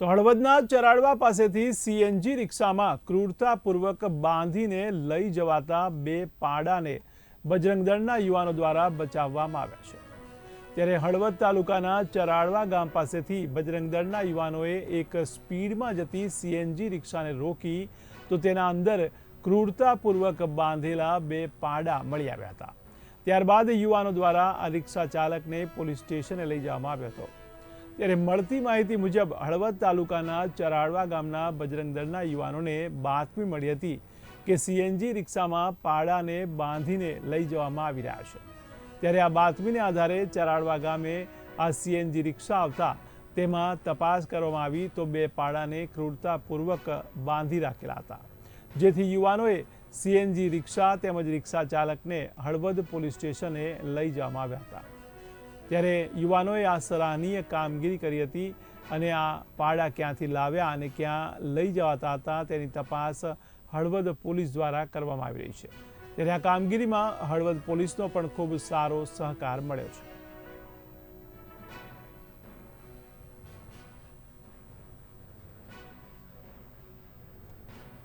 તો હળવદના ચરાડવા પાસેથી સીએનજી રિક્ષામાં ક્રૂરતાપૂર્વક બાંધીને લઈ જવાતા બે પાડાને બજરંગ દળના યુવાનો દ્વારા બચાવવામાં આવ્યા છે। ત્યારે હળવદ તાલુકાના ચરાડવા ગામ પાસેથી બજરંગ દળના યુવાનોએ એક સ્પીડમાં જતી સીએનજી રિક્ષાને રોકી તો તેના અંદર ક્રૂરતાપૂર્વક બાંધેલા બે પાડા મળી આવ્યા હતા। ત્યારબાદ યુવાનો દ્વારા આ રિક્ષા ચાલકને પોલીસ સ્ટેશને લઈ જવામાં આવ્યો હતો। ત્યારે મળતી માહિતી મુજબ હળવદ તાલુકાના ચરાડવા ગામના બજરંગ દળના યુવાનોને બાતમી મળી હતી કે સીએનજી રિક્ષામાં પાડાને બાંધીને લઈ જવામાં આવી રહ્યા છે। ત્યારે આ બાતમીને આધારે ચરાડવા ગામે આ સીએનજી રિક્ષા આવતા તેમાં તપાસ કરવામાં આવી તો બે પાડાને ક્રૂરતાપૂર્વક બાંધી રાખેલા હતા, જેથી યુવાનોએ સીએનજી રિક્ષા તેમજ રિક્ષા ચાલકને હળવદ પોલીસ સ્ટેશને લઈ જવામાં આવ્યા હતા। ત્યારે યુવાનોએ આ સરાહનીય કામગીરી કરી હતી અને આ પાડા ક્યાંથી લાવ્યા અને ક્યાં લઈ જવાતા હતા તેની તપાસ હળવદ પોલીસ દ્વારા કરવામાં આવી રહી છે। ત્યારે આ કામગીરીમાં હળવદ પોલીસનો પણ ખૂબ સારો સહકાર મળ્યો છે।